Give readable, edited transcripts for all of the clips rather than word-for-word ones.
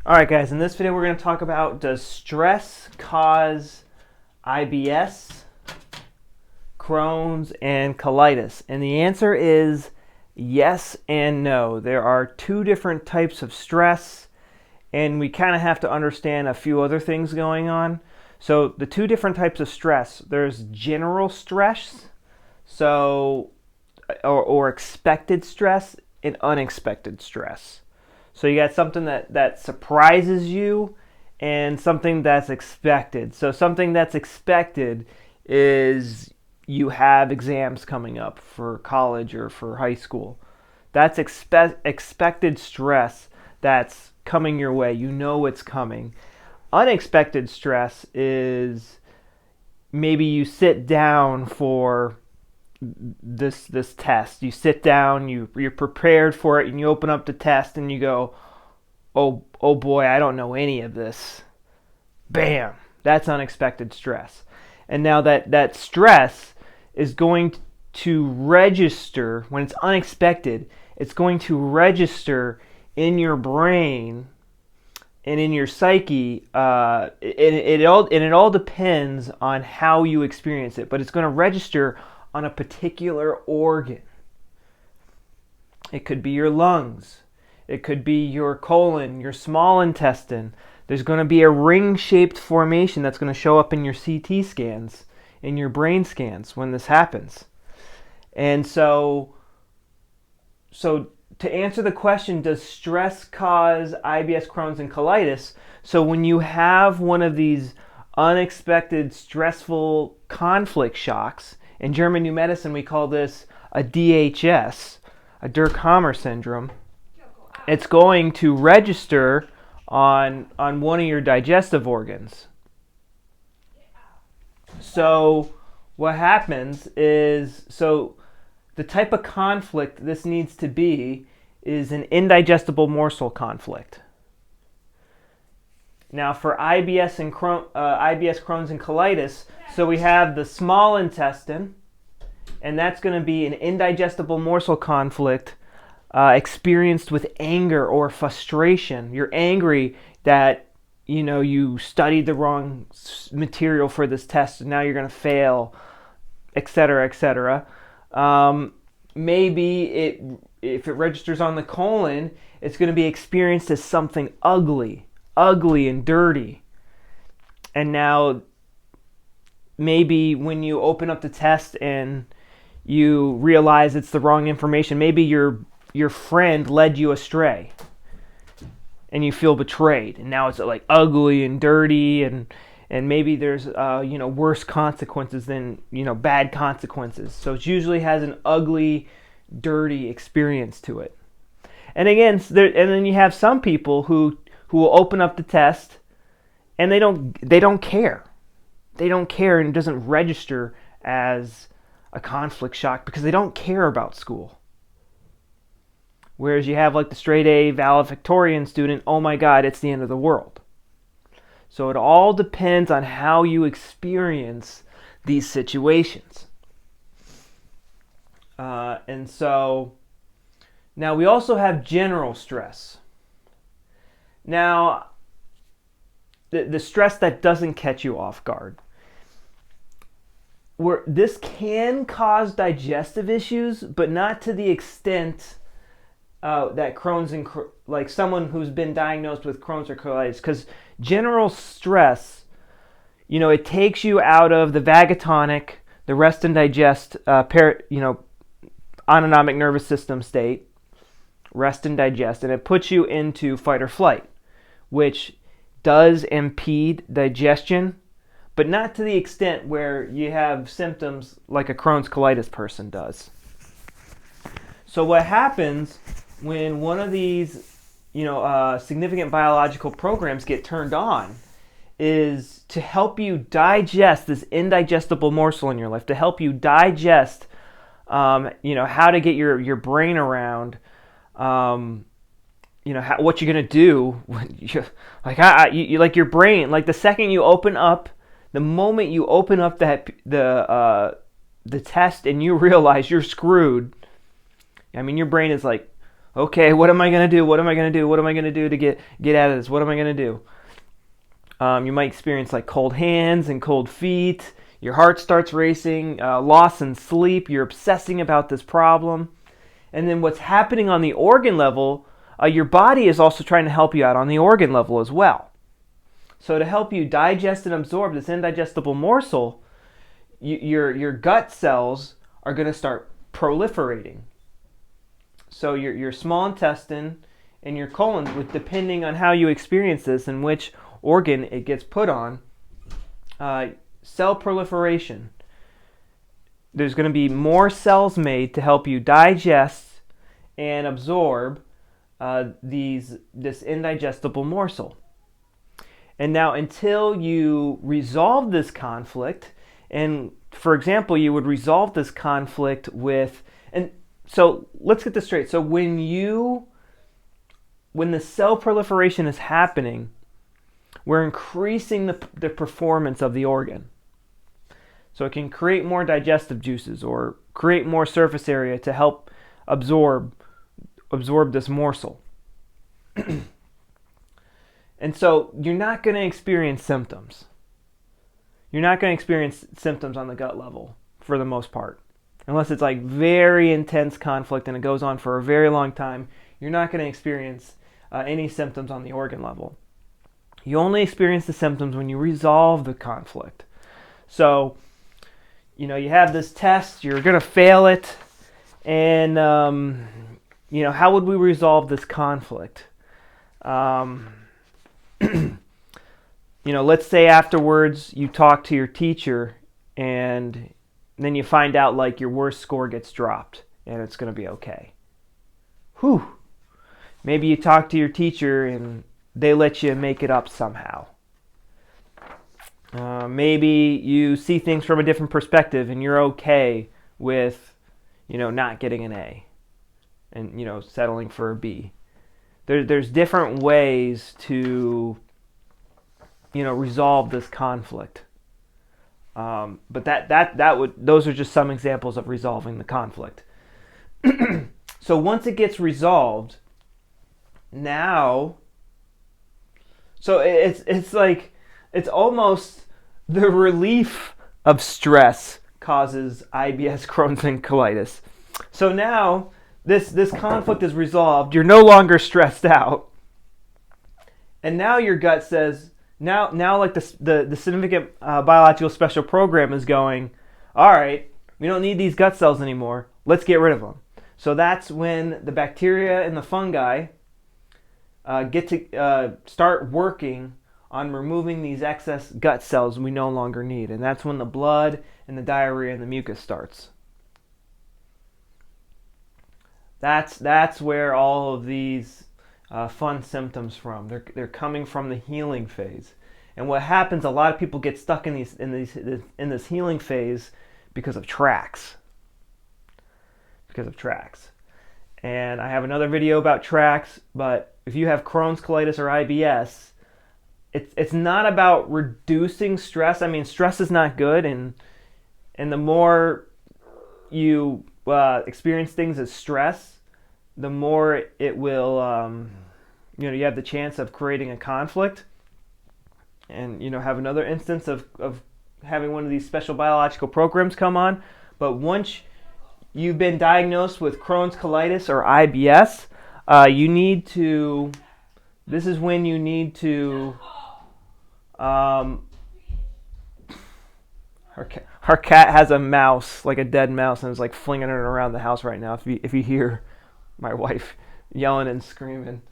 Alright guys, in this video we're going to talk about, does stress cause IBS, Crohn's, and colitis? And the answer is yes and no. There are two different types of stress, and we kind of have to understand a few other things going on. So the two different types of stress, there's general stress, or expected stress, and unexpected stress. So you got something that surprises you and something that's expected. So something that's expected is you have exams coming up for college or for high school. That's expected stress that's coming your way. You know it's coming. Unexpected stress is maybe you sit down for this test. You sit down, you're prepared for it, and you open up the test and you go, oh boy, I don't know any of this. Bam! That's unexpected stress. And now that stress is going to register, when it's unexpected, it's going to register in your brain and in your psyche. It all depends on how you experience it, but it's going to register on a particular organ. It could be your lungs. It could be your colon, your small intestine. There's going to be a ring-shaped formation that's going to show up in your CT scans, in your brain scans when this happens. And so to answer the question, does stress cause IBS, Crohn's, and colitis? So when you have one of these unexpected, stressful conflict shocks, in German New Medicine, we call this a DHS, a Dirk-Hammer syndrome. It's going to register on one of your digestive organs. So what happens is, the type of conflict this needs to be is an indigestible morsel conflict. Now for IBS, Crohn's, and colitis, so we have the small intestine, and that's going to be an indigestible morsel conflict experienced with anger or frustration. You're angry that you studied the wrong material for this test, and now you're going to fail, etc., etc. Maybe if it registers on the colon, it's going to be experienced as something ugly and dirty. And now maybe when you open up the test and you realize it's the wrong information, maybe your friend led you astray and you feel betrayed, and now it's like ugly and dirty, and maybe there's worse consequences than bad consequences. So it usually has an ugly, dirty experience to it. And again, and then you have some people who will open up the test and they don't care. They don't care, and it doesn't register as a conflict shock because they don't care about school. Whereas you have like the straight A valedictorian student, oh my God, it's the end of the world. So it all depends on how you experience these situations. And so now we also have general stress. Now, the stress that doesn't catch you off guard. This can cause digestive issues, but not to the extent that Crohn's and like someone who's been diagnosed with Crohn's or colitis, because general stress, it takes you out of the vagatonic, the rest and digest, autonomic nervous system state, rest and digest, and it puts you into fight or flight, which does impede digestion, but not to the extent where you have symptoms like a Crohn's colitis person does. So what happens when one of these significant biological programs get turned on is to help you digest this indigestible morsel in your life, to help you digest how to get your brain around what you're going to do when like your brain, like the second you open up, the moment you open up the test and you realize you're screwed, I mean, your brain is like, Okay, what am I going to do? What am I going to do? What am I going to do to get out of this? What am I going to do? You might experience like cold hands and cold feet. Your heart starts racing, loss in sleep. You're obsessing about this problem. And then what's happening on the organ level, your body is also trying to help you out on the organ level as well. So to help you digest and absorb this indigestible morsel, your gut cells are going to start proliferating. So your small intestine and your colon, depending on how you experience this and which organ it gets put on, cell proliferation. There's going to be more cells made to help you digest and absorb this indigestible morsel. And now until you resolve this conflict, and for example, you would resolve this conflict with, and so let's get this straight. So when the cell proliferation is happening, we're increasing the performance of the organ. So it can create more digestive juices or create more surface area to help absorb this morsel. And so you're not going to experience symptoms. You're not going to experience symptoms on the gut level for the most part. Unless it's like very intense conflict and it goes on for a very long time, you're not going to experience any symptoms on the organ level. You only experience the symptoms when you resolve the conflict. So, you have this test, you're going to fail it, and, how would we resolve this conflict? Let's say afterwards you talk to your teacher and then you find out like your worst score gets dropped and it's going to be okay. Whew. Maybe you talk to your teacher and they let you make it up somehow. Maybe you see things from a different perspective and you're okay with, not getting an A and, settling for a B. There's different ways to, resolve this conflict. But those are just some examples of resolving the conflict. So once it gets resolved, now, so it's like, it's almost the relief of stress causes IBS, Crohn's, and colitis. So now this conflict is resolved. You're no longer stressed out. And now your gut says, now like the significant biological special program is going, all right, we don't need these gut cells anymore. Let's get rid of them. So that's when the bacteria and the fungi get to start working on removing these excess gut cells we no longer need. And that's when the blood and the diarrhea and the mucus starts. That's where all of these fun symptoms from. They're coming from the healing phase. And what happens, a lot of people get stuck in this healing phase because of tracks. And I have another video about tracks, but if you have Crohn's, colitis, or IBS, it's not about reducing stress. I mean, stress is not good, and the more you experience things as stress, the more it will, you have the chance of creating a conflict, and have another instance of having one of these special biological programs come on. But once you've been diagnosed with Crohn's, colitis, or IBS, this is when you need to, our cat has a mouse, like a dead mouse, and is like flinging it around the house right now. If you hear my wife yelling and screaming,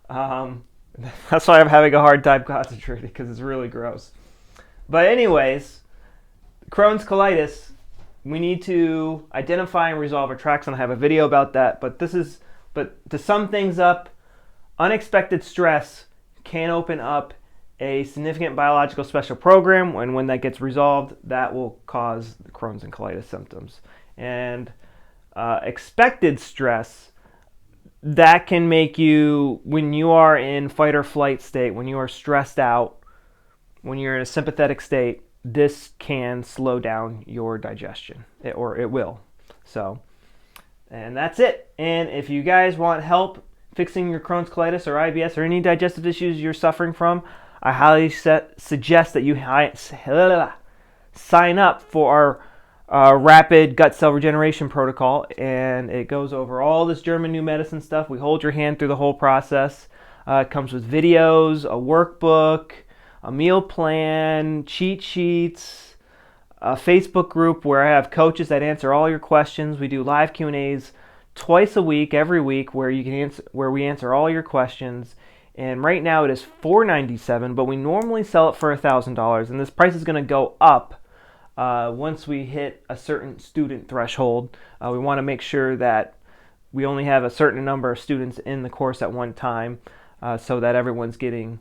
that's why I'm having a hard time concentrating, because it's really gross. But anyways, Crohn's, colitis, we need to identify and resolve our tracks, and I have a video about that. But to sum things up, unexpected stress can open up a significant biological special program, and when that gets resolved, that will cause the Crohn's and colitis symptoms. And expected stress, that can make you, when you are in fight or flight state, when you are stressed out, when you're in a sympathetic state, this can slow down your digestion, or it will. So And that's it. And if you guys want help fixing your Crohn's, colitis, or IBS, or any digestive issues you're suffering from, I highly suggest that you sign up for our rapid gut cell regeneration protocol. And it goes over all this German new medicine stuff. We hold your hand through the whole process. It comes with videos, a workbook, a meal plan, cheat sheets, a Facebook group where I have coaches that answer all your questions. We do live Q&As twice a week, every week, where we answer all your questions. And right now it is $497, but we normally sell it for $1,000, and this price is going to go up once we hit a certain student threshold. We want to make sure that we only have a certain number of students in the course at one time, so that everyone's getting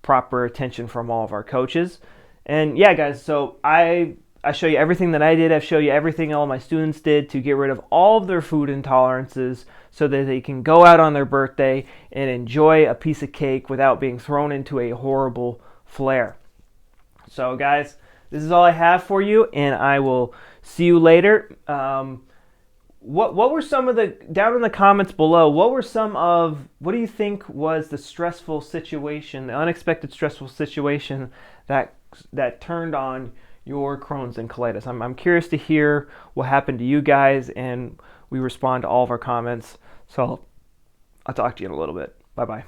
proper attention from all of our coaches. And yeah, guys, so I show you everything that I did. I show you everything all my students did to get rid of all of their food intolerances so that they can go out on their birthday and enjoy a piece of cake without being thrown into a horrible flare. So guys, this is all I have for you, and I will see you later. What were some of the, down in the comments below, what do you think was the stressful situation, the unexpected stressful situation that turned on your Crohn's and colitis? I'm curious to hear what happened to you guys, and we respond to all of our comments. So I'll talk to you in a little bit. Bye-bye.